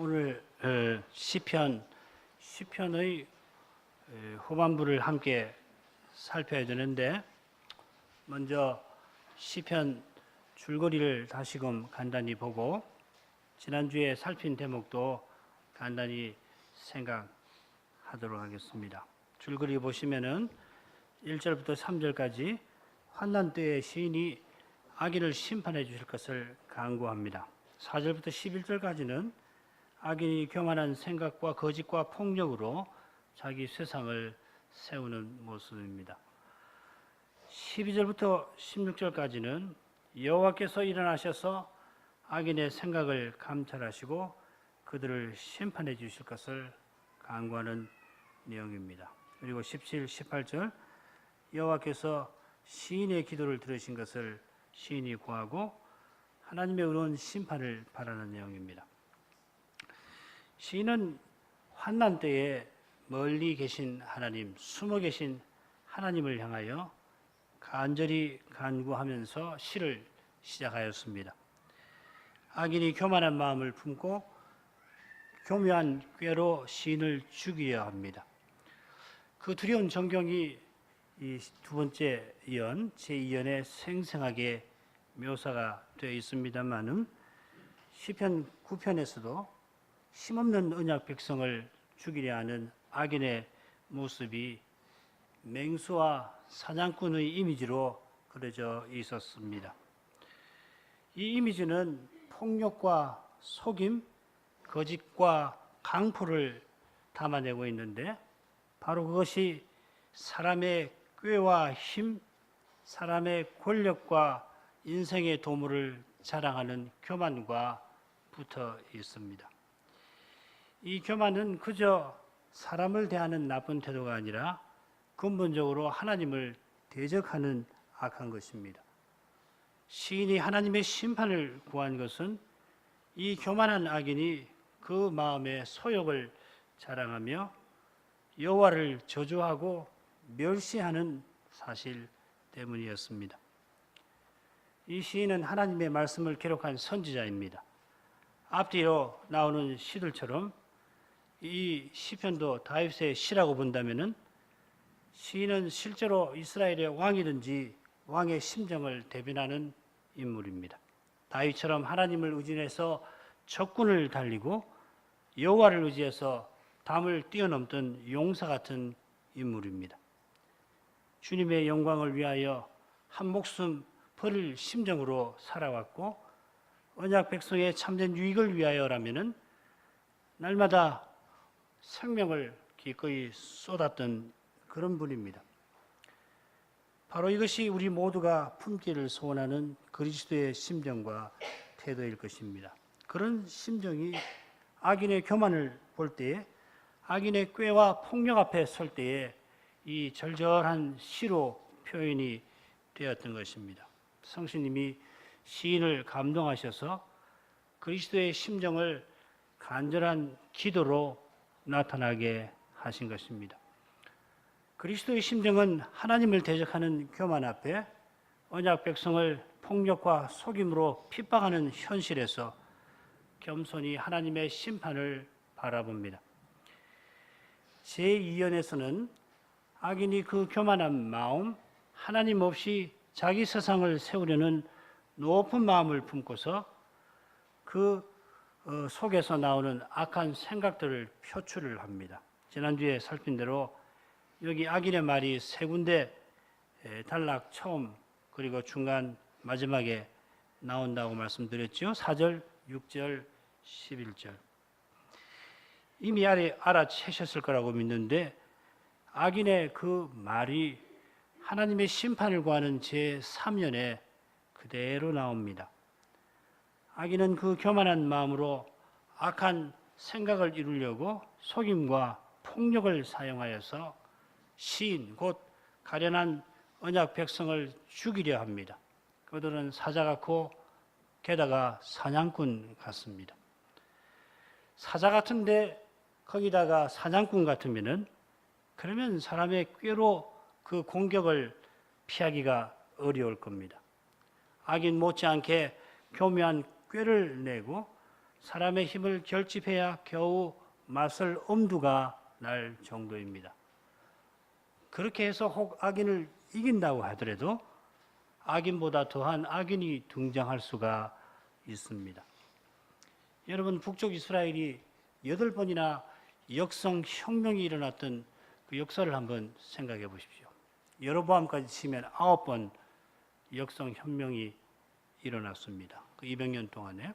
오늘 시편의 후반부를 함께 살펴야 되는데, 먼저 시편 줄거리를 다시금 간단히 보고 지난주에 살핀 대목도 간단히 생각하도록 하겠습니다. 줄거리 보시면은 1절부터 3절까지 환난 때에 시인이 악인을 심판해 주실 것을 간구합니다. 4절부터 11절까지는 악인이 교만한 생각과 거짓과 폭력으로 자기 세상을 세우는 모습입니다. 12절부터 16절까지는 여호와께서 일어나셔서 악인의 생각을 감찰하시고 그들을 심판해 주실 것을 간구하는 내용입니다. 그리고 17, 18절 여호와께서 시인의 기도를 들으신 것을 시인이 구하고 하나님의 의로운 심판을 바라는 내용입니다. 시인은 환난 때에 멀리 계신 하나님, 숨어 계신 하나님을 향하여 간절히 간구하면서 시를 시작하였습니다. 악인이 교만한 마음을 품고 교묘한 꾀로 시인을 죽이려 합니다. 그 두려운 전경이 이 두 번째 연, 제2연에 생생하게 묘사가 되어 있습니다만은 시편 9편에서도 힘없는 언약 백성을 죽이려 하는 악인의 모습이 맹수와 사냥꾼의 이미지로 그려져 있었습니다. 이 이미지는 폭력과 속임, 거짓과 강포를 담아내고 있는데 바로 그것이 사람의 꾀와 힘, 사람의 권력과 인생의 도모를 자랑하는 교만과 붙어 있습니다. 이 교만은 그저 사람을 대하는 나쁜 태도가 아니라 근본적으로 하나님을 대적하는 악한 것입니다. 시인이 하나님의 심판을 구한 것은 이 교만한 악인이 그 마음의 소욕을 자랑하며 여호와를 저주하고 멸시하는 사실 때문이었습니다. 이 시인은 하나님의 말씀을 기록한 선지자입니다. 앞뒤로 나오는 시들처럼 이 시편도 다윗의 시라고 본다면은 시인은 실제로 이스라엘의 왕이든지 왕의 심정을 대변하는 인물입니다. 다윗처럼 하나님을 의지해서 적군을 달리고 여호와를 의지해서 담을 뛰어넘던 용사 같은 인물입니다. 주님의 영광을 위하여 한 목숨 버릴 심정으로 살아왔고 언약 백성의 참된 유익을 위하여라면은 날마다 생명을 기꺼이 쏟았던 그런 분입니다. 바로 이것이 우리 모두가 품기를 소원하는 그리스도의 심정과 태도일 것입니다. 그런 심정이 악인의 교만을 볼 때에, 악인의 꾀와 폭력 앞에 설 때에 이 절절한 시로 표현이 되었던 것입니다. 성신님이 시인을 감동하셔서 그리스도의 심정을 간절한 기도로 나타나게 하신 것입니다. 그리스도의 심정은 하나님을 대적하는 교만 앞에 언약 백성을 폭력과 속임으로 핍박하는 현실에서 겸손히 하나님의 심판을 바라봅니다. 제2연에서는 악인이 그 교만한 마음, 하나님 없이 자기 세상을 세우려는 높은 마음을 품고서 그 속에서 나오는 악한 생각들을 표출을 합니다. 지난주에 살핀 대로 여기 악인의 말이 세 군데 단락 처음 그리고 중간 마지막에 나온다고 말씀드렸죠. 4절, 6절, 11절. 이미 알아채셨을 거라고 믿는데 악인의 그 말이 하나님의 심판을 구하는 제3연에 그대로 나옵니다. 악인은 그 교만한 마음으로 악한 생각을 이루려고 속임과 폭력을 사용하여서 시인, 곧 가련한 언약 백성을 죽이려 합니다. 그들은 사자 같고 게다가 사냥꾼 같습니다. 사자 같은데 거기다가 사냥꾼 같으면은 그러면 사람의 꾀로 그 공격을 피하기가 어려울 겁니다. 악인 못지않게 교묘한 꾀를 내고 사람의 힘을 결집해야 겨우 맞설 엄두가 날 정도입니다. 그렇게 해서 혹 악인을 이긴다고 하더라도 악인보다 더한 악인이 등장할 수가 있습니다. 여러분, 북쪽 이스라엘이 8번이나 역성혁명이 일어났던 그 역사를 한번 생각해 보십시오. 여로보암까지 치면 9번 역성혁명이 일어났습니다. 그 200년 동안에.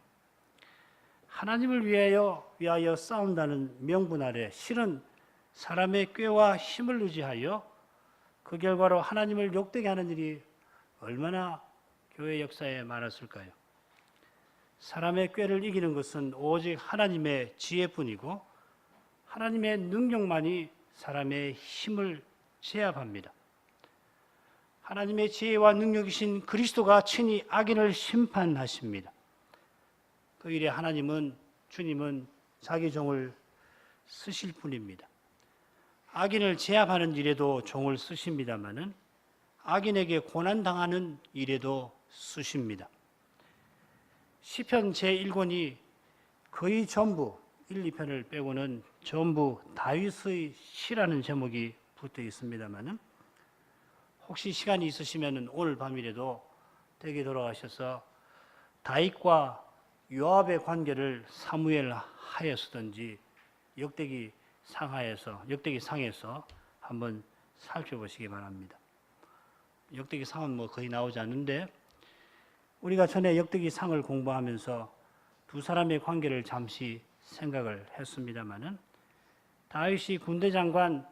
하나님을 위하여 싸운다는 명분 아래 실은 사람의 꾀와 힘을 의지하여 그 결과로 하나님을 욕되게 하는 일이 얼마나 교회 역사에 많았을까요? 사람의 꾀를 이기는 것은 오직 하나님의 지혜뿐이고 하나님의 능력만이 사람의 힘을 제압합니다. 하나님의 지혜와 능력이신 그리스도가 친히 악인을 심판하십니다. 그 일에 주님은 자기 종을 쓰실 뿐입니다. 악인을 제압하는 일에도 종을 쓰십니다마는 악인에게 고난당하는 일에도 쓰십니다. 시편 제1권이 거의 전부 1, 2편을 빼고는 전부 다윗의 시라는 제목이 붙어 있습니다마는 혹시 시간이 있으시면 오늘 밤이라도 댁에 돌아가셔서 다윗과 요압의 관계를 사무엘 하에서든지 역대기 상에서 한번 살펴보시기 바랍니다. 역대기 상은 뭐 거의 나오지 않는데 우리가 전에 역대기 상을 공부하면서 두 사람의 관계를 잠시 생각을 했습니다마는 다윗이 군대 장관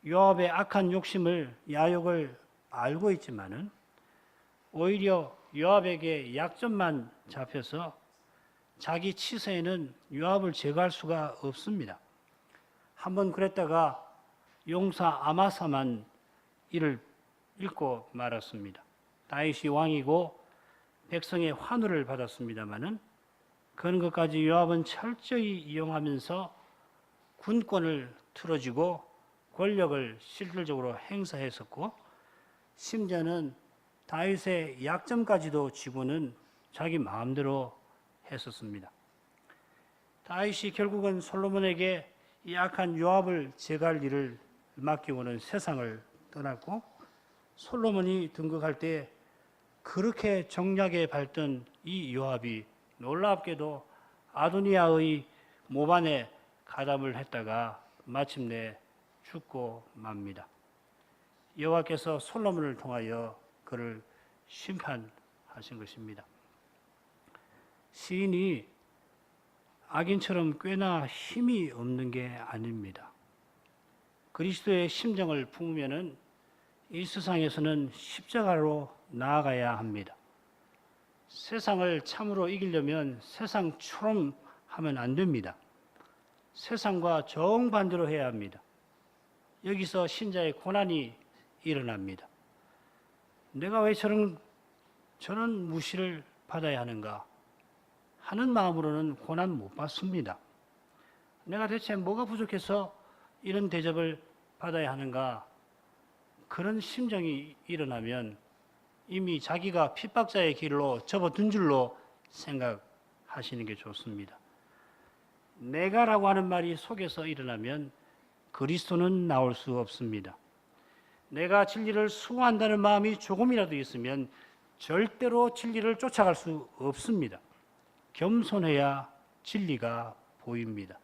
요압의 악한 야욕을 알고 있지만은 오히려 요압에게 약점만 잡혀서 자기 치세에는 요압을 제거할 수가 없습니다. 한번 그랬다가 용사 아마사만 이를 읽고 말았습니다. 다윗이 왕이고 백성의 환호를 받았습니다마는 그런 것까지 요압은 철저히 이용하면서 군권을 틀어쥐고 권력을 실질적으로 행사했었고 심지어는 다윗의 약점까지도 쥐고는 자기 마음대로 했었습니다. 다윗이 결국은 솔로몬에게 이 악한 요압을 제거할 일을 맡기고는 세상을 떠났고 솔로몬이 등극할 때 그렇게 정략에 밟던 이 요압이 놀랍게도 아도니아의 모반에 가담을 했다가 마침내 죽고 맙니다. 여호와께서 솔로몬을 통하여 그를 심판하신 것입니다. 시인이 악인처럼 꽤나 힘이 없는 게 아닙니다. 그리스도의 심정을 품으면은 이 세상에서는 십자가로 나아가야 합니다. 세상을 참으로 이기려면 세상처럼 하면 안 됩니다. 세상과 정반대로 해야 합니다. 여기서 신자의 고난이 일어납니다. 내가 왜 저런 무시를 받아야 하는가 하는 마음으로는 고난 못 받습니다. 내가 대체 뭐가 부족해서 이런 대접을 받아야 하는가 그런 심정이 일어나면 이미 자기가 핍박자의 길로 접어든 줄로 생각하시는 게 좋습니다. 내가라고 하는 말이 속에서 일어나면 그리스도는 나올 수 없습니다. 내가 진리를 수호한다는 마음이 조금이라도 있으면 절대로 진리를 쫓아갈 수 없습니다. 겸손해야 진리가 보입니다.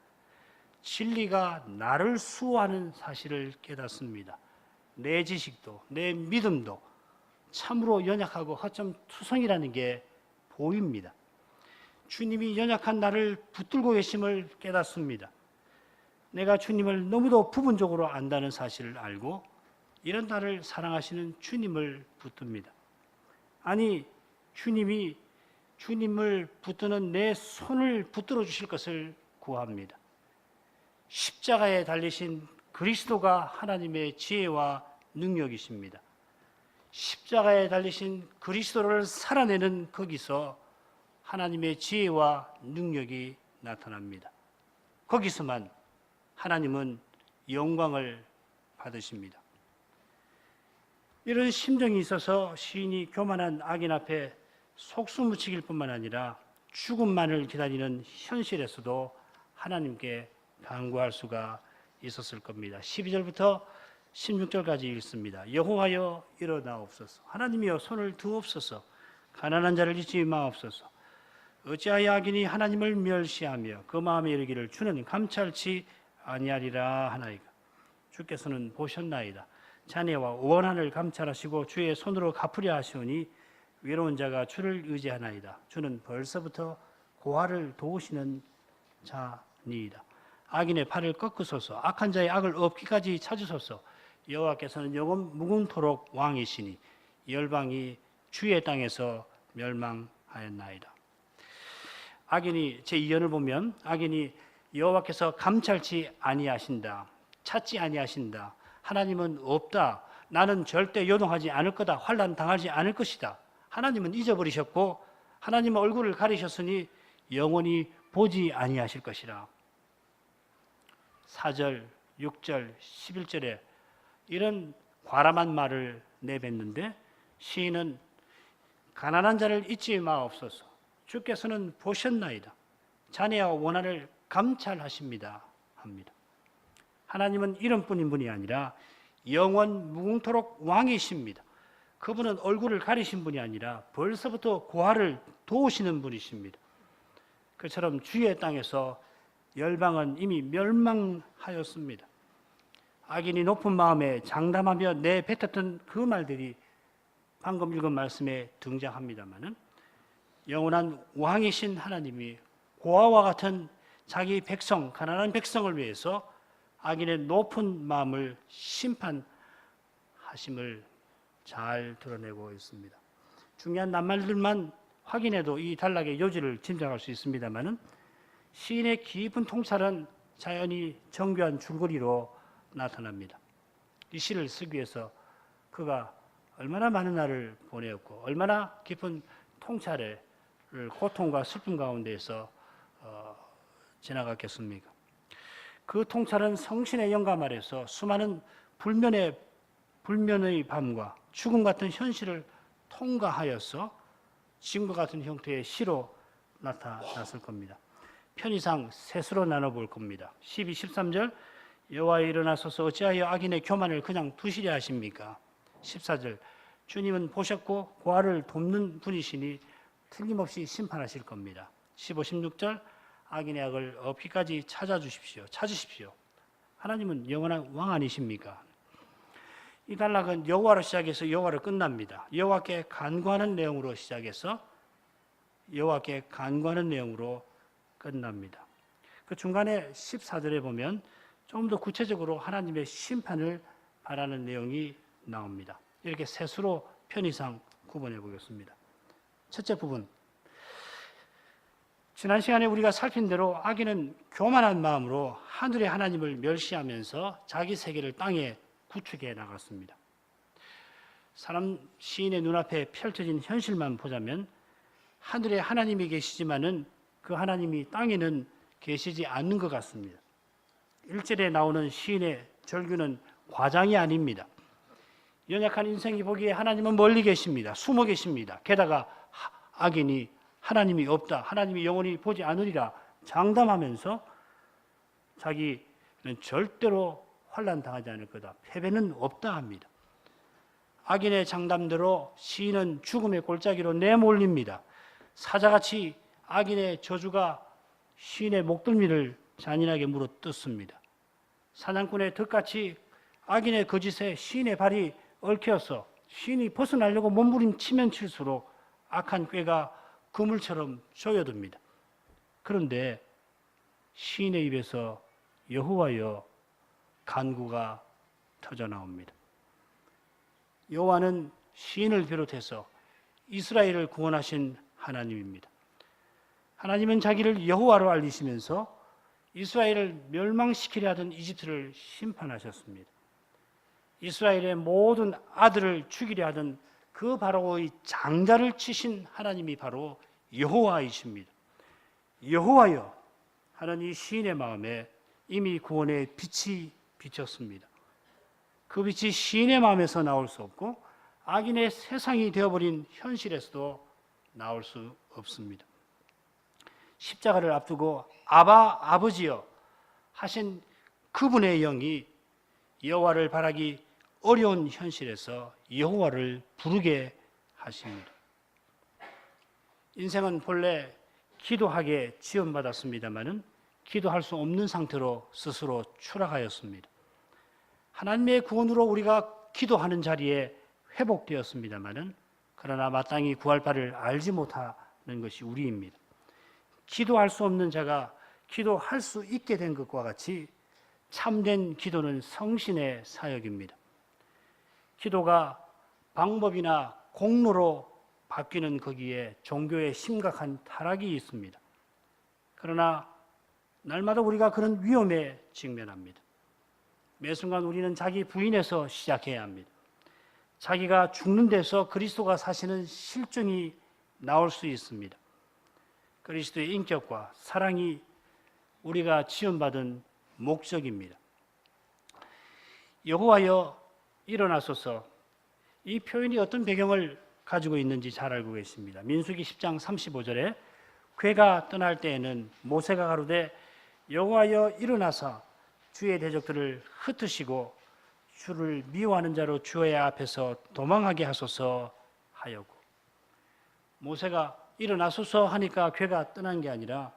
진리가 나를 수호하는 사실을 깨닫습니다. 내 지식도 내 믿음도 참으로 연약하고 허점투성이라는 게 보입니다. 주님이 연약한 나를 붙들고 계심을 깨닫습니다. 내가 주님을 너무도 부분적으로 안다는 사실을 알고 이런 나를 사랑하시는 주님을 붙듭니다. 아니, 주님을 붙드는 내 손을 붙들어 주실 것을 구합니다. 십자가에 달리신 그리스도가 하나님의 지혜와 능력이십니다. 십자가에 달리신 그리스도를 살아내는 거기서 하나님의 지혜와 능력이 나타납니다. 거기서만 하나님은 영광을 받으십니다. 이런 심정이 있어서 시인이 교만한 악인 앞에 속수무책일 뿐만 아니라 죽음만을 기다리는 현실에서도 하나님께 간구할 수가 있었을 겁니다. 12절부터 16절까지 읽습니다. 여호와여 일어나옵소서. 하나님이여 손을 드옵소서. 가난한 자를 잊지 마옵소서. 어찌하여 악인이 하나님을 멸시하며 그 마음에 이르기를 주는 감찰치 아니하리라 하나이까. 주께서는 보셨나이다. 자네와 원한을 감찰하시고 주의 손으로 갚으려 하시오니 외로운 자가 주를 의지하나이다. 주는 벌써부터 고아를 도우시는 자니이다. 악인의 팔을 꺾으소서. 악한 자의 악을 없기까지 찾으소서. 여호와께서는 영원 무궁토록 왕이시니 열방이 주의 땅에서 멸망하였나이다. 악인이 제2연을 보면 악인이 여호와께서 감찰치 아니하신다. 찾지 아니하신다. 하나님은 없다. 나는 절대 요동하지 않을 거다. 환난 당하지 않을 것이다. 하나님은 잊어버리셨고 하나님은 얼굴을 가리셨으니 영원히 보지 아니하실 것이라. 4절, 6절, 11절에 이런 과람한 말을 내뱉는데 시인은 가난한 자를 잊지 마옵소서. 주께서는 보셨나이다. 자네와 원한을 감찰하십니다. 합니다. 하나님은 이름뿐인 분이 아니라 영원 무궁토록 왕이십니다. 그분은 얼굴을 가리신 분이 아니라 벌써부터 고아를 도우시는 분이십니다. 그처럼 주의 땅에서 열방은 이미 멸망하였습니다. 악인이 높은 마음에 장담하며 내뱉었던 그 말들이 방금 읽은 말씀에 등장합니다마는 영원한 왕이신 하나님이 고아와 같은 자기 백성, 가난한 백성을 위해서 악인의 높은 마음을 심판하심을 잘 드러내고 있습니다. 중요한 낱말들만 확인해도 이 단락의 요지를 짐작할 수 있습니다마는 시인의 깊은 통찰은 자연히 정교한 줄거리로 나타납니다. 이 시를 쓰기 위해서 그가 얼마나 많은 날을 보내었고 얼마나 깊은 통찰을 고통과 슬픔 가운데에서 지나갔겠습니까? 그 통찰은 성신의 영감 아래서 수많은 불면의 밤과 죽음 같은 현실을 통과하여서 지금과 같은 형태의 시로 나타났을 겁니다. 편의상 셋으로 나눠볼 겁니다. 12, 13절 여호와여 일어나소서 어찌하여 악인의 교만을 그냥 두시려 하십니까? 14절 주님은 보셨고 고아를 돕는 분이시니 틀림없이 심판하실 겁니다. 15, 16절 악인의 악을 없기까지 찾으십시오. 하나님은 영원한 왕 아니십니까? 이 단락은 여호와로 시작해서 여호와로 끝납니다. 여호와께 간구하는 내용으로 시작해서 여호와께 간구하는 내용으로 끝납니다. 그 중간에 14절에 보면 좀 더 구체적으로 하나님의 심판을 바라는 내용이 나옵니다. 이렇게 셋으로 편의상 구분해 보겠습니다. 첫째 부분, 지난 시간에 우리가 살핀 대로 악인은 교만한 마음으로 하늘의 하나님을 멸시하면서 자기 세계를 땅에 구축해 나갔습니다. 사람 시인의 눈앞에 펼쳐진 현실만 보자면 하늘에 하나님이 계시지만은 그 하나님이 땅에는 계시지 않는 것 같습니다. 1절에 나오는 시인의 절규는 과장이 아닙니다. 연약한 인생이 보기에 하나님은 멀리 계십니다. 숨어 계십니다. 게다가 악인이 하나님이 없다. 하나님이 영원히 보지 않으리라 장담하면서 자기는 절대로 환난 당하지 않을 거다. 패배는 없다 합니다. 악인의 장담대로 시인은 죽음의 골짜기로 내몰립니다. 사자같이 악인의 저주가 시인의 목덜미를 잔인하게 물어뜯습니다. 사냥꾼의 덫같이 악인의 거짓에 시인의 발이 얽혀서 시인이 벗어나려고 몸부림치면 칠수록 악한 꾀가 그물처럼 조여듭니다. 그런데 시인의 입에서 여호와여 간구가 터져 나옵니다. 여호와는 시인을 비롯해서 이스라엘을 구원하신 하나님입니다. 하나님은 자기를 여호와로 알리시면서 이스라엘을 멸망시키려 하던 이집트를 심판하셨습니다. 이스라엘의 모든 아들을 죽이려 하던 그 바로의 장자를 치신 하나님이 바로 여호와이십니다. 여호와여 하는 이 시인의 마음에 이미 구원의 빛이 비쳤습니다. 그 빛이 시인의 마음에서 나올 수 없고 악인의 세상이 되어버린 현실에서도 나올 수 없습니다. 십자가를 앞두고 아바 아버지여 하신 그분의 영이 여호와를 바라기 어려운 현실에서 여호와를 부르게 하십니다. 인생은 본래 기도하게 지원받았습니다마는 기도할 수 없는 상태로 스스로 추락하였습니다. 하나님의 구원으로 우리가 기도하는 자리에 회복되었습니다마는 그러나 마땅히 구할 바를 알지 못하는 것이 우리입니다. 기도할 수 없는 자가 기도할 수 있게 된 것과 같이 참된 기도는 성신의 사역입니다. 기도가 방법이나 공로로 바뀌는 거기에 종교의 심각한 타락이 있습니다. 그러나 날마다 우리가 그런 위험에 직면합니다. 매 순간 우리는 자기 부인에서 시작해야 합니다. 자기가 죽는 데서 그리스도가 사시는 실증이 나올 수 있습니다. 그리스도의 인격과 사랑이 우리가 지원받은 목적입니다. 여호와여 일어나소서, 이 표현이 어떤 배경을 가지고 있는지 잘 알고 계십니다. 민수기 10장 35절에 괴가 떠날 때에는 모세가 가로되 여호와여 일어나사 주의 대적들을 흩으시고 주를 미워하는 자로 주의 앞에서 도망하게 하소서 하였고, 모세가 일어나소서 하니까 괴가 떠난 게 아니라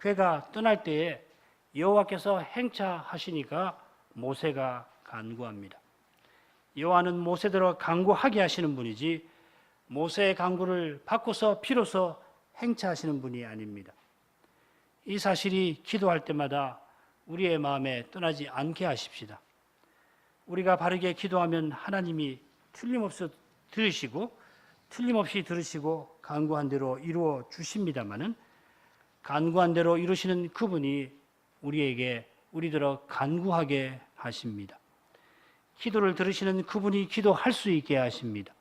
괴가 떠날 때에 여호와께서 행차하시니까 모세가 간구합니다. 여호와는 모세대로 간구하게 하시는 분이지 모세의 간구를 바꿔서 비로소 행차하시는 분이 아닙니다. 이 사실이 기도할 때마다 우리의 마음에 떠나지 않게 하십시다. 우리가 바르게 기도하면 하나님이 틀림없이 들으시고 간구한 대로 이루어 주십니다마는 간구한 대로 이루시는 그분이 우리들어 간구하게 하십니다. 기도를 들으시는 그분이 기도할 수 있게 하십니다.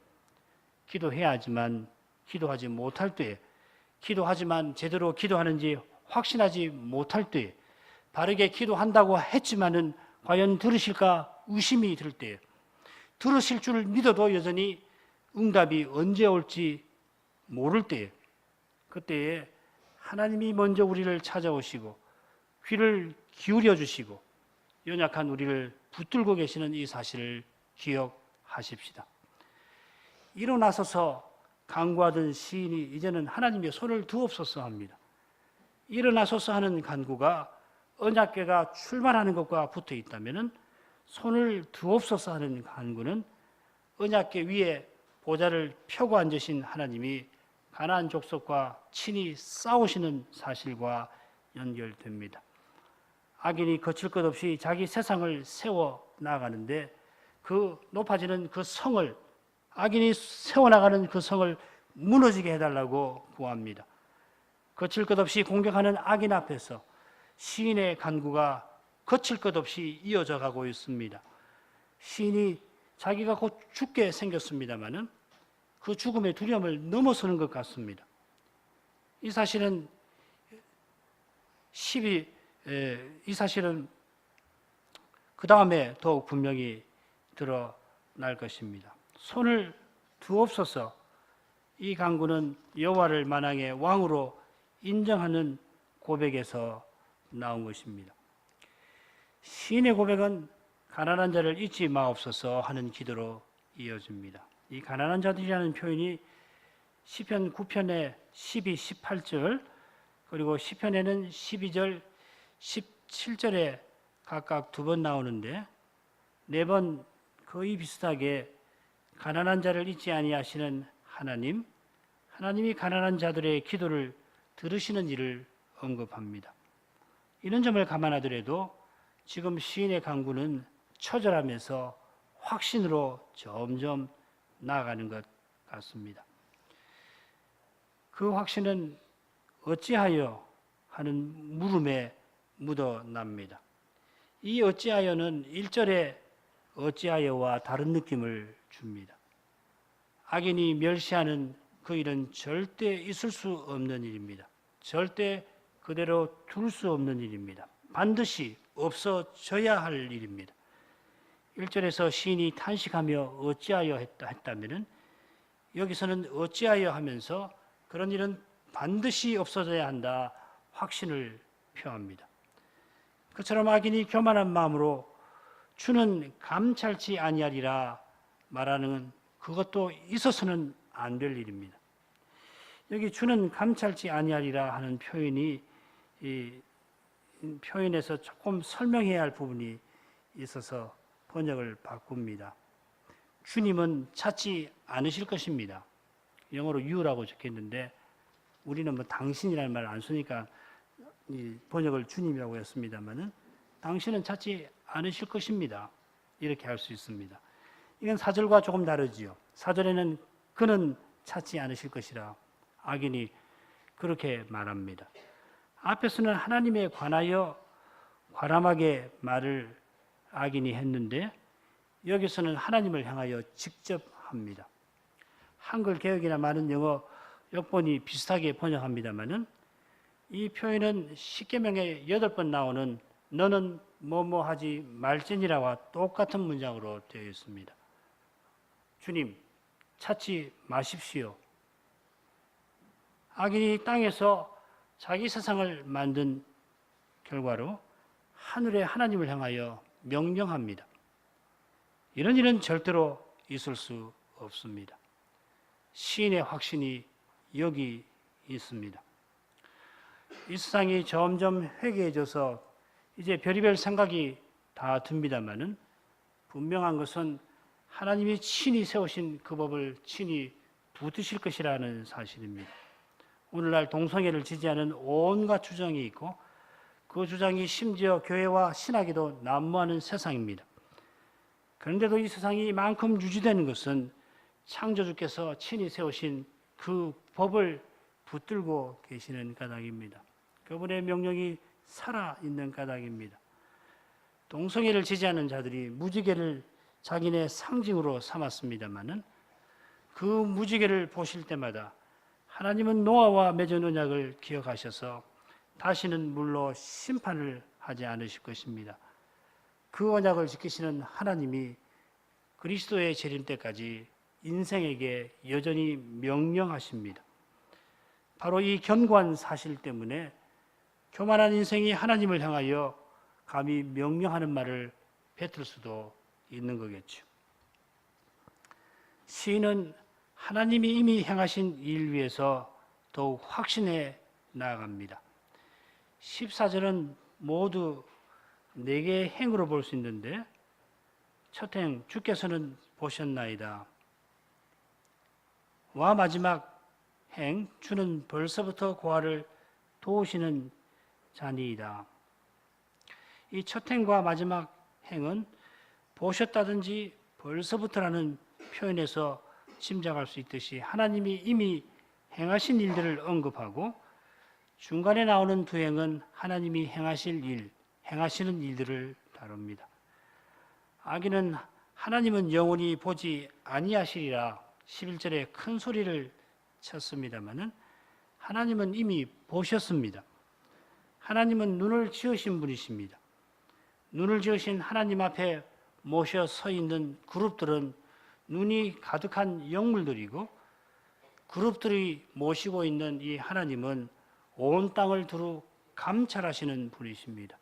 기도해야지만 기도하지 못할 때에, 기도하지만 제대로 기도하는지 확신하지 못할 때에, 바르게 기도한다고 했지만은 과연 들으실까 의심이 들 때에, 들으실 줄 믿어도 여전히 응답이 언제 올지 모를 때에, 그때에 하나님이 먼저 우리를 찾아오시고 귀를 기울여 주시고 연약한 우리를 붙들고 계시는 이 사실을 기억하십시다. 일어나서서 간구하던 시인이 이제는 하나님의 손을 두옵소서 합니다. 일어나소서 하는 간구가 언약궤가 출발하는 것과 붙어 있다면 손을 두옵소서 하는 간구는 언약궤 위에 보좌를 펴고 앉으신 하나님이 가나안 족속과 친히 싸우시는 사실과 연결됩니다. 악인이 거칠 것 없이 자기 세상을 세워 나가는데 그 높아지는 그 성을, 악인이 세워나가는 그 성을 무너지게 해달라고 구합니다. 거칠 것 없이 공격하는 악인 앞에서 시인의 간구가 거칠 것 없이 이어져 가고 있습니다. 시인이 자기가 곧 죽게 생겼습니다마는 그 죽음의 두려움을 넘어서는 것 같습니다. 이 사실은 그 다음에 더욱 분명히 드러날 것입니다. 손을 두옵소서, 이 간구는 여호와를 만왕의 왕으로 인정하는 고백에서 나온 것입니다. 시인의 고백은 가난한 자를 잊지 마옵소서 하는 기도로 이어집니다. 이 가난한 자들이라는 표현이 시편 9편의 12, 18절 그리고 시편에는 12절, 17절에 각각 2번 나오는데 4번 거의 비슷하게 가난한 자를 잊지 아니하시는 하나님이 가난한 자들의 기도를 들으시는 일을 언급합니다. 이런 점을 감안하더라도 지금 시인의 간구는 처절하면서 확신으로 점점 나아가는 것 같습니다. 그 확신은 어찌하여 하는 물음에 묻어납니다. 이 어찌하여는 1절의 어찌하여와 다른 느낌을 줍니다. 악인이 멸시하는 그 일은 절대 있을 수 없는 일입니다. 절대 그대로 둘 수 없는 일입니다. 반드시 없어져야 할 일입니다. 1절에서 시인이 탄식하며 어찌하여 했다면 여기서는 어찌하여 하면서 그런 일은 반드시 없어져야 한다, 확신을 표합니다. 그처럼 악인이 교만한 마음으로 주는 감찰치 아니하리라 말하는 그것도 있어서는 안 될 일입니다. 여기 주는 감찰치 아니하리라 하는 표현이 이 표현에서 조금 설명해야 할 부분이 있어서 번역을 바꿉니다. 주님은 찾지 않으실 것입니다. 영어로 you라고 적혀있는데 우리는 뭐 당신이라는 말을 안 쓰니까 이 번역을 주님이라고 했습니다만은 당신은 찾지 않으실 것입니다. 이렇게 할 수 있습니다. 이건 4절과 조금 다르지요. 4절에는 그는 찾지 않으실 것이라 악인이 그렇게 말합니다. 앞에서는 하나님에 관하여 과람하게 말을 악인이 했는데 여기서는 하나님을 향하여 직접 합니다. 한글 개역이나 많은 영어 역본이 비슷하게 번역합니다만은 이 표현은 십계명에 8번 나오는 너는 뭐뭐 하지 말지니라와 똑같은 문장으로 되어 있습니다. 주님, 찾지 마십시오. 악인이 땅에서 자기 세상을 만든 결과로 하늘의 하나님을 향하여 명령합니다. 이런 일은 절대로 있을 수 없습니다. 시인의 확신이 여기 있습니다. 이 세상이 점점 회개해져서 이제 별의별 생각이 다 듭니다마는 분명한 것은 하나님이 친히 세우신 그 법을 친히 붙드실 것이라는 사실입니다. 오늘날 동성애를 지지하는 온갖 주장이 있고 그 주장이 심지어 교회와 신학에도 난무하는 세상입니다. 그런데도 이 세상이 이만큼 유지되는 것은 창조주께서 친히 세우신 그 법을 붙들고 계시는 까닭입니다. 그분의 명령이 살아있는 까닭입니다. 동성애를 지지하는 자들이 무지개를 자기네 상징으로 삼았습니다마는 그 무지개를 보실 때마다 하나님은 노아와 맺은 언약을 기억하셔서 다시는 물로 심판을 하지 않으실 것입니다. 그 언약을 지키시는 하나님이 그리스도의 재림 때까지 인생에게 여전히 명령하십니다. 바로 이 견고한 사실 때문에 교만한 인생이 하나님을 향하여 감히 명령하는 말을 뱉을 수도 있는 거겠죠. 시인은 하나님이 이미 행하신 일 위에서 더욱 확신해 나아갑니다. 14절은 모두 4개의 행으로 볼 수 있는데 첫 행, 주께서는 보셨나이다. 와 마지막 행, 주는 벌써부터 고아를 도우시는 자니이다. 이 첫 행과 마지막 행은 보셨다든지 벌써부터라는 표현에서 짐작할 수 있듯이 하나님이 이미 행하신 일들을 언급하고 중간에 나오는 두 행은 하나님이 행하실 일, 행하시는 일들을 다룹니다. 악인은 하나님은 영원히 보지 아니하시리라 11절에 큰 소리를 쳤습니다마는 하나님은 이미 보셨습니다. 하나님은 눈을 지으신 분이십니다. 눈을 지으신 하나님 앞에 모셔 서 있는 그룹들은 눈이 가득한 영물들이고 그룹들이 모시고 있는 이 하나님은 온 땅을 두루 감찰하시는 분이십니다.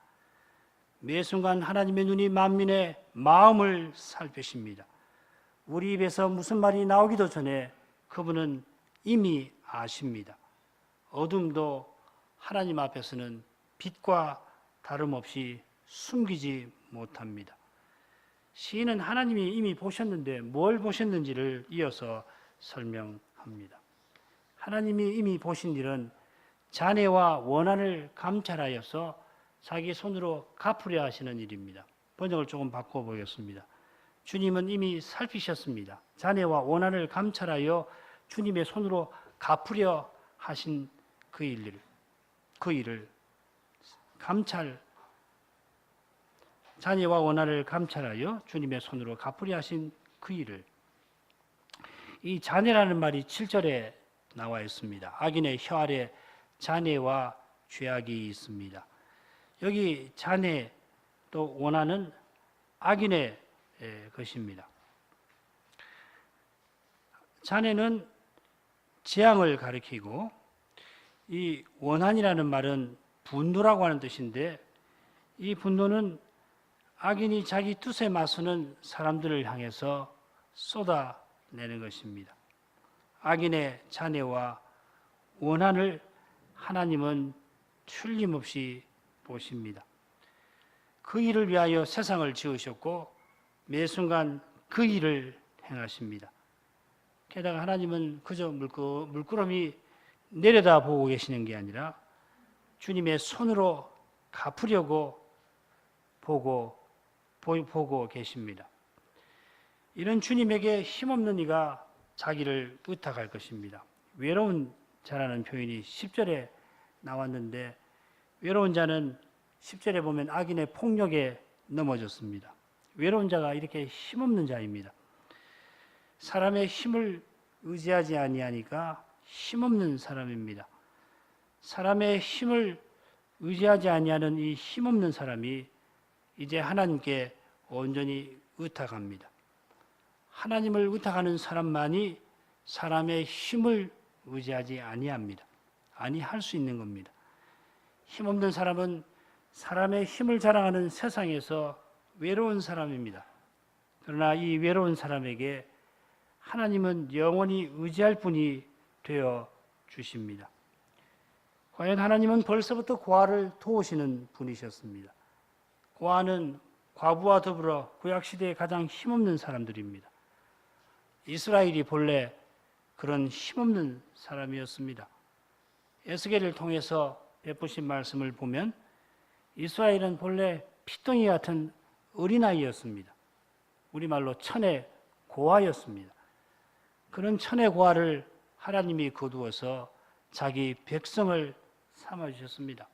매 순간 하나님의 눈이 만민의 마음을 살피십니다. 우리 입에서 무슨 말이 나오기도 전에 그분은 이미 아십니다. 어둠도 하나님 앞에서는 빛과 다름없이 숨기지 못합니다. 시인은 하나님이 이미 보셨는데 뭘 보셨는지를 이어서 설명합니다. 하나님이 이미 보신 일은 잔해와 원한을 감찰하여서 자기 손으로 갚으려 하시는 일입니다. 번역을 조금 바꿔보겠습니다. 주님은 이미 살피셨습니다. 잔해와 원한을 감찰하여 주님의 손으로 갚으려 하신 그 일을 잔해와 원한을 감찰하여 주님의 손으로 갚으려 하신 그 일을, 이 잔해라는 말이 7절에 나와 있습니다. 악인의 혀 아래 잔해와 죄악이 있습니다. 여기 잔해 또 원한은 악인의 것입니다. 잔해는 재앙을 가리키고 이 원한이라는 말은 분노라고 하는 뜻인데, 이 분노는 악인이 자기 뜻에 맞서는 사람들을 향해서 쏟아내는 것입니다. 악인의 잔해와 원한을 하나님은 틀림없이 보십니다. 그 일을 위하여 세상을 지으셨고 매 순간 그 일을 행하십니다. 게다가 하나님은 그저 물끄러미 내려다보고 계시는 게 아니라 주님의 손으로 갚으려고 보고 계십니다. 이런 주님에게 힘없는 이가 자기를 의탁할 것입니다. 외로운 자라는 표현이 10절에 나왔는데, 외로운 자는 10절에 보면 악인의 폭력에 넘어졌습니다. 외로운 자가 이렇게 힘없는 자입니다. 사람의 힘을 의지하지 아니하니까 힘없는 사람입니다. 사람의 힘을 의지하지 아니하는 이 힘없는 사람이 이제 하나님께 온전히 의탁합니다. 하나님을 의탁하는 사람만이 사람의 힘을 의지하지 아니합니다. 아니할 수 있는 겁니다. 힘없는 사람은 사람의 힘을 자랑하는 세상에서 외로운 사람입니다. 그러나 이 외로운 사람에게 하나님은 영원히 의지할 분이 되어 주십니다. 과연 하나님은 벌써부터 고아를 도우시는 분이셨습니다. 고아는 과부와 더불어 구약시대의 가장 힘없는 사람들입니다. 이스라엘이 본래 그런 힘없는 사람이었습니다. 에스겔을 통해서 베푸신 말씀을 보면 이스라엘은 본래 피덩이 같은 어린아이였습니다. 우리말로 천의 고아였습니다. 그런 천의 고아를 하나님이 거두어서 자기 백성을 삼아주셨습니다.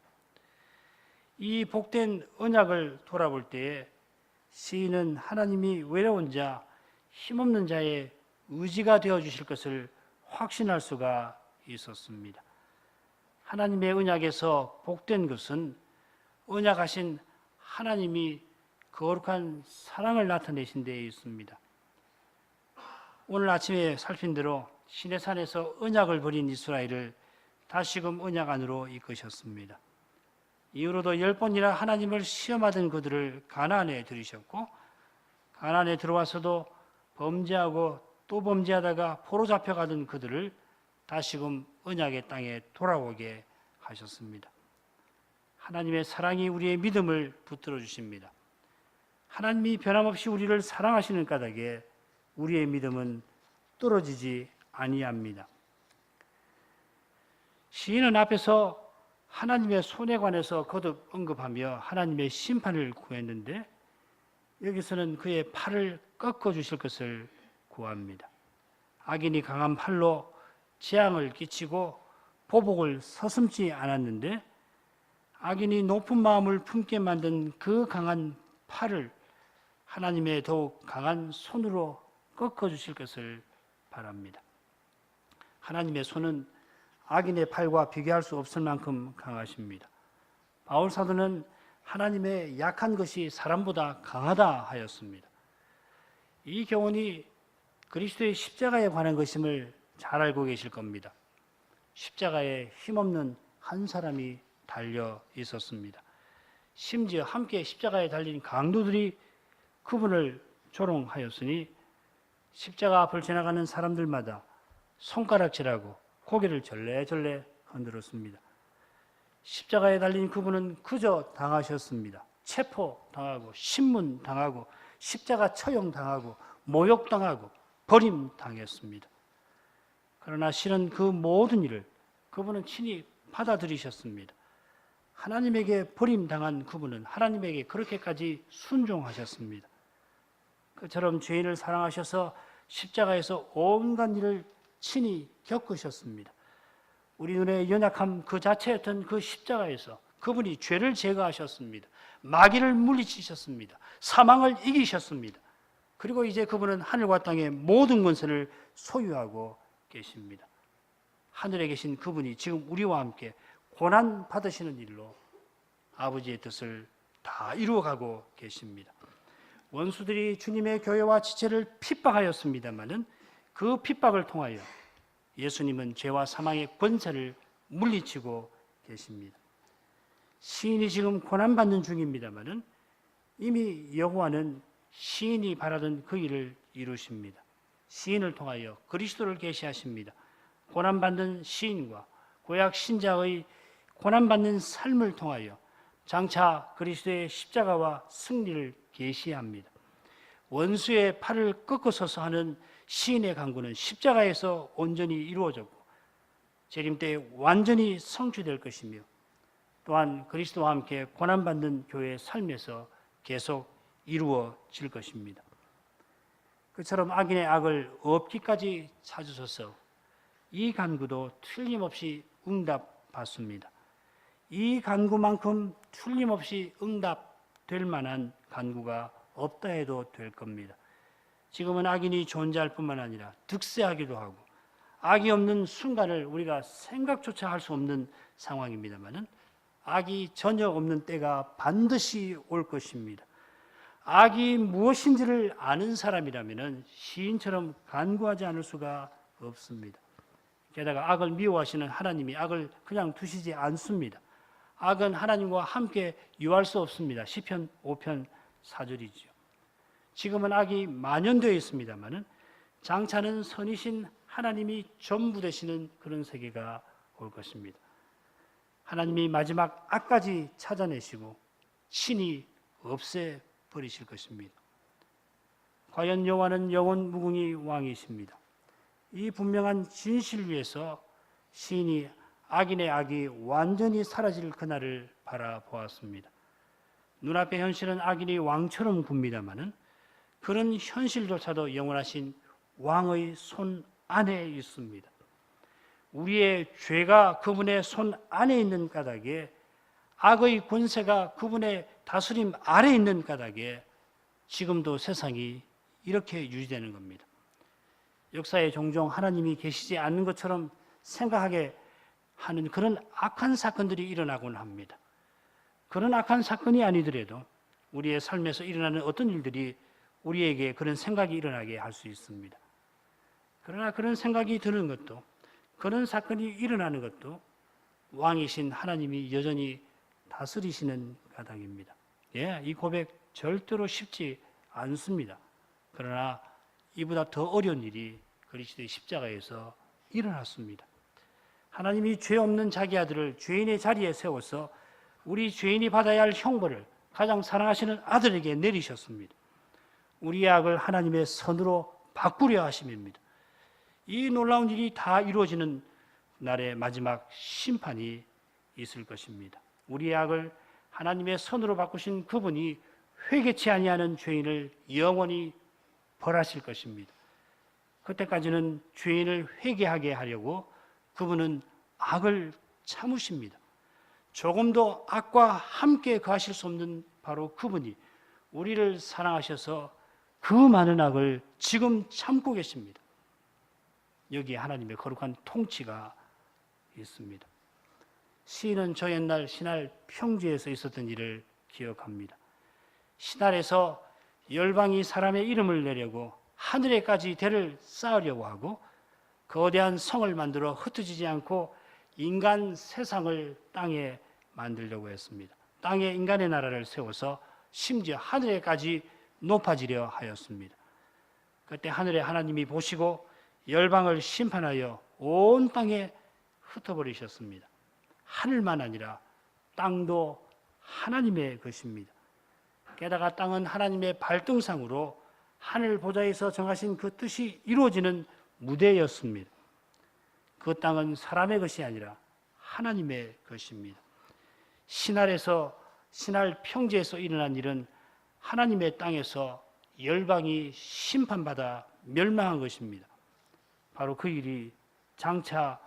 이 복된 언약을 돌아볼 때에 시인은 하나님이 외로운 자, 힘없는 자의 의지가 되어주실 것을 확신할 수가 있었습니다. 하나님의 언약에서 복된 것은 언약하신 하나님이 거룩한 사랑을 나타내신 데에 있습니다. 오늘 아침에 살핀 대로 시내산에서 언약을 버린 이스라엘을 다시금 언약 안으로 이끄셨습니다. 이후로도 10번이나 하나님을 시험하던 그들을 가나안에 들이셨고, 가나안에 들어와서도 범죄하고 또 범죄하다가 포로 잡혀가던 그들을 다시금 언약의 땅에 돌아오게 하셨습니다. 하나님의 사랑이 우리의 믿음을 붙들어 주십니다. 하나님이 변함없이 우리를 사랑하시는 까닭에 우리의 믿음은 떨어지지 아니합니다. 시인은 앞에서 하나님의 손에 관해서 거듭 언급하며 하나님의 심판을 구했는데, 여기서는 그의 팔을 꺾어 주실 것을 구합니다. 악인이 강한 팔로 재앙을 끼치고 보복을 서슴지 않았는데, 악인이 높은 마음을 품게 만든 그 강한 팔을 하나님의 더욱 강한 손으로 꺾어 주실 것을 바랍니다. 하나님의 손은 악인의 팔과 비교할 수 없을 만큼 강하십니다. 바울 사도는 하나님의 약한 것이 사람보다 강하다 하였습니다. 이 교훈이 그리스도의 십자가에 관한 것임을 잘 알고 계실 겁니다. 십자가에 힘없는 한 사람이 달려 있었습니다. 심지어 함께 십자가에 달린 강도들이 그분을 조롱하였으니 십자가 앞을 지나가는 사람들마다 손가락질하고 고개를 절레절레 흔들었습니다. 십자가에 달린 그분은 그저 당하셨습니다. 체포당하고 신문당하고 십자가 처형당하고 모욕당하고 버림당했습니다. 그러나 실은 그 모든 일을 그분은 친히 받아들이셨습니다. 하나님에게 버림당한 그분은 하나님에게 그렇게까지 순종하셨습니다. 그처럼 죄인을 사랑하셔서 십자가에서 온갖 일을 친히 겪으셨습니다. 우리 눈에 연약함 그 자체였던 그 십자가에서 그분이 죄를 제거하셨습니다. 마귀를 물리치셨습니다. 사망을 이기셨습니다. 그리고 이제 그분은 하늘과 땅의 모든 권세를 소유하고 계십니다. 하늘에 계신 그분이 지금 우리와 함께 고난 받으시는 일로 아버지의 뜻을 다 이루어가고 계십니다. 원수들이 주님의 교회와 지체를 핍박하였습니다마는 그 핍박을 통하여 예수님은 죄와 사망의 권세를 물리치고 계십니다. 시인이 지금 고난받는 중입니다마는 이미 여호와는 시인이 바라던 그 일을 이루십니다. 시인을 통하여 그리스도를 계시하십니다. 고난받는 시인과 구약 신자의 고난받는 삶을 통하여 장차 그리스도의 십자가와 승리를 계시합니다. 원수의 팔을 꺾어서서 하는 시인의 간구는 십자가에서 온전히 이루어졌고 재림 때에 완전히 성취될 것이며 또한 그리스도와 함께 고난받는 교회의 삶에서 계속 이루어질 것입니다. 그처럼 악인의 악을 없기까지 찾으셔서 이 간구도 틀림없이 응답받습니다. 이 간구만큼 틀림없이 응답될 만한 간구가 없다 해도 될 겁니다. 지금은 악인이 존재할 뿐만 아니라 득세하기도 하고 악이 없는 순간을 우리가 생각조차 할 수 없는 상황입니다만은 악이 전혀 없는 때가 반드시 올 것입니다. 악이 무엇인지를 아는 사람이라면 시인처럼 간구하지 않을 수가 없습니다. 게다가 악을 미워하시는 하나님이 악을 그냥 두시지 않습니다. 악은 하나님과 함께 유할 수 없습니다. 시편 5편 4절이죠. 지금은 악이 만연되어 있습니다마는 장차는 선이신 하나님이 전부 되시는 그런 세계가 올 것입니다. 하나님이 마지막 악까지 찾아내시고 친히 없애버리실 것입니다. 과연 여호와는 영원 무궁히 왕이십니다. 이 분명한 진실 위에서 시인이 악인의 악이 완전히 사라질 그날을 바라보았습니다. 눈앞의 현실은 악인이 왕처럼 굽니다마는 그런 현실조차도 영원하신 왕의 손 안에 있습니다. 우리의 죄가 그분의 손 안에 있는 까닭에 악의 권세가 그분의 다스림 아래 있는 까닭에 지금도 세상이 이렇게 유지되는 겁니다. 역사에 종종 하나님이 계시지 않는 것처럼 생각하게 하는 그런 악한 사건들이 일어나곤 합니다. 그런 악한 사건이 아니더라도 우리의 삶에서 일어나는 어떤 일들이 우리에게 그런 생각이 일어나게 할 수 있습니다. 그러나 그런 생각이 드는 것도 그런 사건이 일어나는 것도 왕이신 하나님이 여전히 다스리시는 까닭입니다. 이 고백 절대로 쉽지 않습니다. 그러나 이보다 더 어려운 일이 그리스도의 십자가에서 일어났습니다. 하나님이 죄 없는 자기 아들을 죄인의 자리에 세워서 우리 죄인이 받아야 할 형벌을 가장 사랑하시는 아들에게 내리셨습니다. 우리의 악을 하나님의 선으로 바꾸려 하심입니다. 이 놀라운 일이 다 이루어지는 날의 마지막 심판이 있을 것입니다. 우리의 악을 하나님의 선으로 바꾸신 그분이 회개치 아니하는 죄인을 영원히 벌하실 것입니다. 그때까지는 죄인을 회개하게 하려고 그분은 악을 참으십니다. 조금도 악과 함께 거하실 수 없는 바로 그분이 우리를 사랑하셔서 그 많은 악을 지금 참고 계십니다. 여기에 하나님의 거룩한 통치가 있습니다. 시인은 저 옛날 신할 평지에서 있었던 일을 기억합니다. 신할에서 열방이 사람의 이름을 내려고 하늘에까지 대를 쌓으려고 하고 거대한 성을 만들어 흩어지지 않고 인간 세상을 땅에 만들려고 했습니다. 땅에 인간의 나라를 세워서 심지어 하늘에까지 높아지려 하였습니다. 그때 하늘에 하나님이 보시고 열방을 심판하여 온 땅에 흩어버리셨습니다. 하늘만 아니라 땅도 하나님의 것입니다. 게다가 땅은 하나님의 발등상으로 하늘 보좌에서 정하신 그 뜻이 이루어지는 무대였습니다. 그 땅은 사람의 것이 아니라 하나님의 것입니다. 신할 평지에서 일어난 일은 하나님의 땅에서 열방이 심판받아 멸망한 것입니다. 바로 그 일이 장차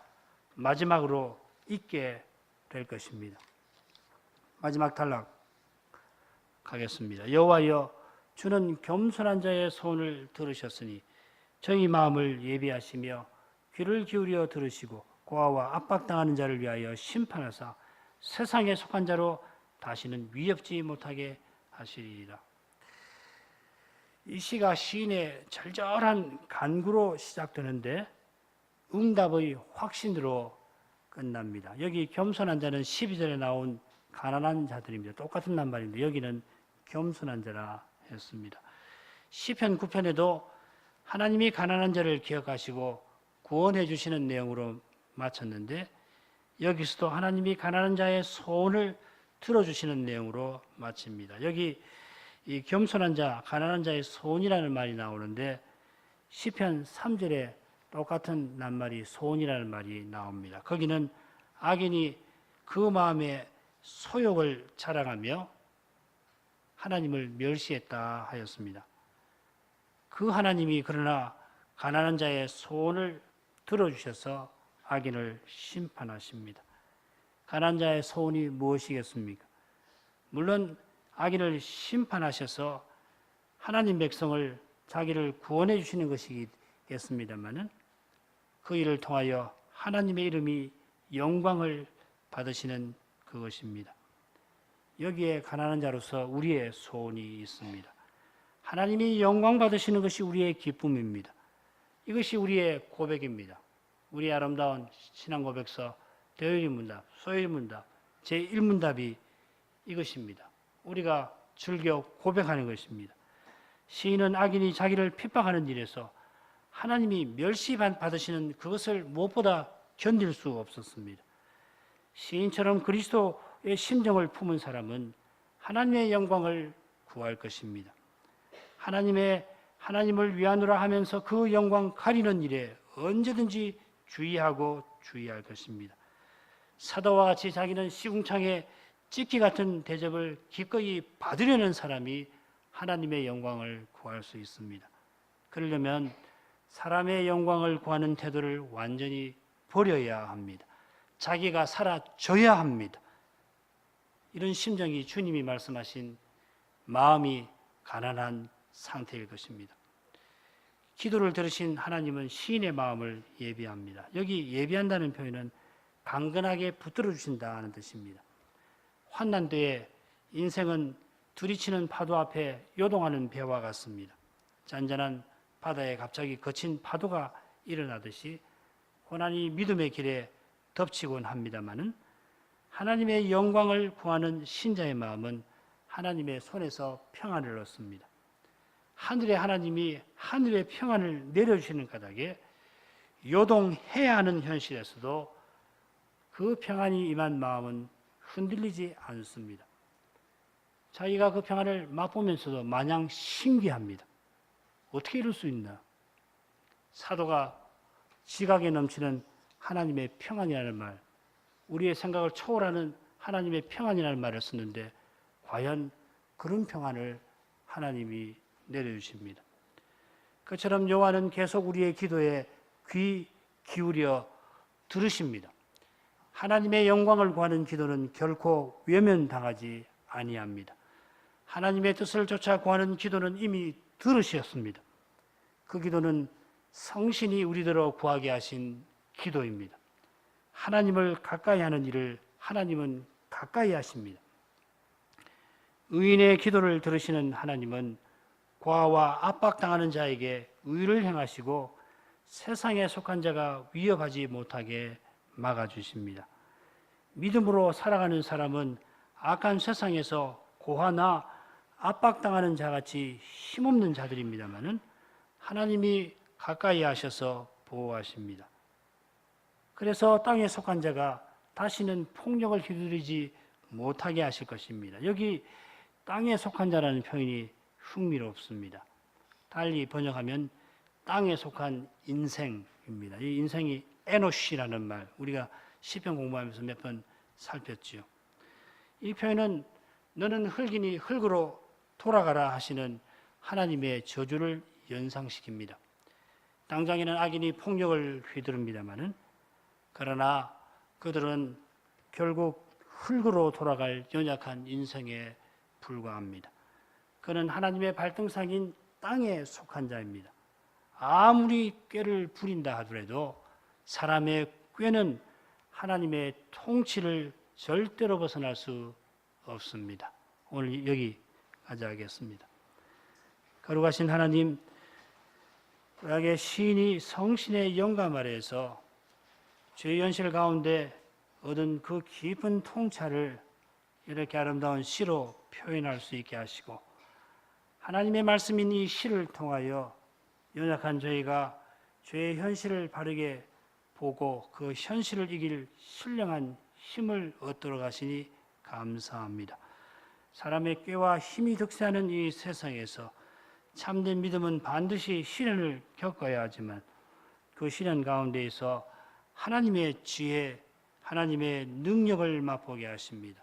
마지막으로 있게 될 것입니다. 마지막 단락 가겠습니다. 여호와여, 주는 겸손한 자의 소원을 들으셨으니 저희 마음을 예비하시며 귀를 기울여 들으시고 고아와 압박당하는 자를 위하여 심판하사 세상에 속한 자로 다시는 위협지 못하게 하시리이다. 이 시가 시인의 절절한 간구로 시작되는데 응답의 확신으로 끝납니다. 여기 겸손한 자는 12절에 나온 가난한 자들입니다. 똑같은 낱말인데 여기는 겸손한 자라 했습니다. 시편 9편에도 하나님이 가난한 자를 기억하시고 구원해 주시는 내용으로 마쳤는데 여기서도 하나님이 가난한 자의 소원을 들어주시는 내용으로 마칩니다. 여기 이 겸손한 자, 가난한 자의 소원이라는 말이 나오는데 시편 3절에 똑같은 낱말이 소원이라는 말이 나옵니다. 거기는 악인이 그 마음에 소욕을 자랑하며 하나님을 멸시했다 하였습니다. 그 하나님이 그러나 가난한 자의 소원을 들어주셔서 악인을 심판하십니다. 가난한 자의 소원이 무엇이겠습니까? 물론 악인을 심판하셔서 하나님 백성을 자기를 구원해 주시는 것이겠습니다마는 그 일을 통하여 하나님의 이름이 영광을 받으시는 그것입니다. 여기에 가난한 자로서 우리의 소원이 있습니다. 하나님이 영광 받으시는 것이 우리의 기쁨입니다. 이것이 우리의 고백입니다. 우리의 아름다운 신앙 고백서 대요일문답, 소요일문답, 제1문답이 이것입니다. 우리가 즐겨 고백하는 것입니다. 시인은 악인이 자기를 핍박하는 일에서 하나님이 멸시받으시는 그것을 무엇보다 견딜 수 없었습니다. 시인처럼 그리스도의 심정을 품은 사람은 하나님의 영광을 구할 것입니다. 하나님을 위하노라 하면서 그 영광 가리는 일에 언제든지 주의하고 주의할 것입니다. 사도와 같이 자기는 시궁창에 찍기 같은 대접을 기꺼이 받으려는 사람이 하나님의 영광을 구할 수 있습니다. 그러려면 사람의 영광을 구하는 태도를 완전히 버려야 합니다. 자기가 사라져야 합니다. 이런 심정이 주님이 말씀하신 마음이 가난한 상태일 것입니다. 기도를 들으신 하나님은 시인의 마음을 예비합니다. 여기 예비한다는 표현은 강건하게 붙들어 주신다는 뜻입니다. 환난 때에 인생은 들이치는 파도 앞에 요동하는 배와 같습니다. 잔잔한 바다에 갑자기 거친 파도가 일어나듯이 고난이 믿음의 길에 덮치곤 합니다마는 하나님의 영광을 구하는 신자의 마음은 하나님의 손에서 평안을 얻습니다. 하늘의 하나님이 하늘의 평안을 내려주시는 까닭에 요동해야 하는 현실에서도 그 평안이 임한 마음은 흔들리지 않습니다. 자기가 그 평안을 맛보면서도 마냥 신기합니다. 어떻게 이럴 수 있나? 사도가 지각에 넘치는 하나님의 평안이라는 말, 우리의 생각을 초월하는 하나님의 평안이라는 말을 썼는데 과연 그런 평안을 하나님이 내려주십니다. 그처럼 여호와는 계속 우리의 기도에 귀 기울여 들으십니다. 하나님의 영광을 구하는 기도는 결코 외면당하지 아니합니다. 하나님의 뜻을 쫓아 구하는 기도는 이미 들으셨습니다. 그 기도는 성신이 우리들어 구하게 하신 기도입니다. 하나님을 가까이 하는 일을 하나님은 가까이 하십니다. 의인의 기도를 들으시는 하나님은 고아와 압박당하는 자에게 의를 행하시고 세상에 속한 자가 위협하지 못하게 막아주십니다. 믿음으로 살아가는 사람은 악한 세상에서 고아나 압박당하는 자같이 힘없는 자들입니다마는 하나님이 가까이 하셔서 보호하십니다. 그래서 땅에 속한 자가 다시는 폭력을 휘두르지 못하게 하실 것입니다. 여기 땅에 속한 자라는 표현이 흥미롭습니다. 달리 번역하면 땅에 속한 인생입니다. 이 인생이 에노시라는 말, 우리가 시편 공부하면서 몇 번 살폈죠. 이 표현은 너는 흙이니 흙으로 돌아가라 하시는 하나님의 저주를 연상시킵니다. 당장에는 악인이 폭력을 휘두릅니다마는 그러나 그들은 결국 흙으로 돌아갈 연약한 인생에 불과합니다. 그는 하나님의 발등상인 땅에 속한 자입니다. 아무리 꾀를 부린다 하더라도 사람의 꾀는 하나님의 통치를 절대로 벗어날 수 없습니다. 오늘 여기까지 하겠습니다. 거룩하신 하나님, 구약의 시인이 성신의 영감 아래에서 죄의 현실 가운데 얻은 그 깊은 통찰을 이렇게 아름다운 시로 표현할 수 있게 하시고, 하나님의 말씀인 이 시를 통하여 연약한 저희가 죄의 현실을 바르게 보고 그 현실을 이길 신령한 힘을 얻도록 하시니 감사합니다. 사람의 꾀와 힘이 득세하는 이 세상에서 참된 믿음은 반드시 시련을 겪어야 하지만 그 시련 가운데에서 하나님의 지혜, 하나님의 능력을 맛보게 하십니다.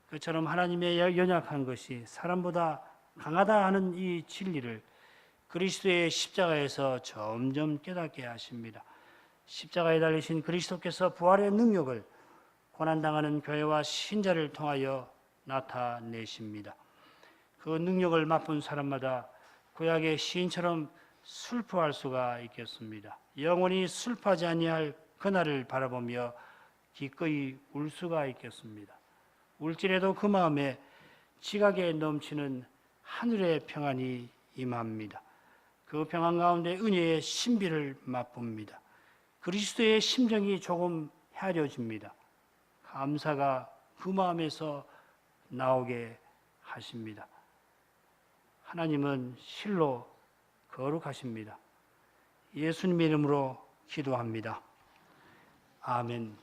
그처럼 하나님의 연약한 것이 사람보다 강하다 하는 이 진리를 그리스도의 십자가에서 점점 깨닫게 하십니다. 십자가에 달리신 그리스도께서 부활의 능력을 고난당하는 교회와 신자를 통하여 나타내십니다. 그 능력을 맛본 사람마다 구약의 시인처럼 슬퍼할 수가 있겠습니다. 영원히 슬퍼하지 아니할 그날을 바라보며 기꺼이 울 수가 있겠습니다. 울지라도 그 마음에 지각에 넘치는 하늘의 평안이 임합니다. 그 평안 가운데 은혜의 신비를 맛봅니다. 그리스도의 심정이 조금 헤아려집니다. 감사가 그 마음에서 나오게 하십니다. 하나님은 실로 거룩하십니다. 예수님 이름으로 기도합니다. 아멘.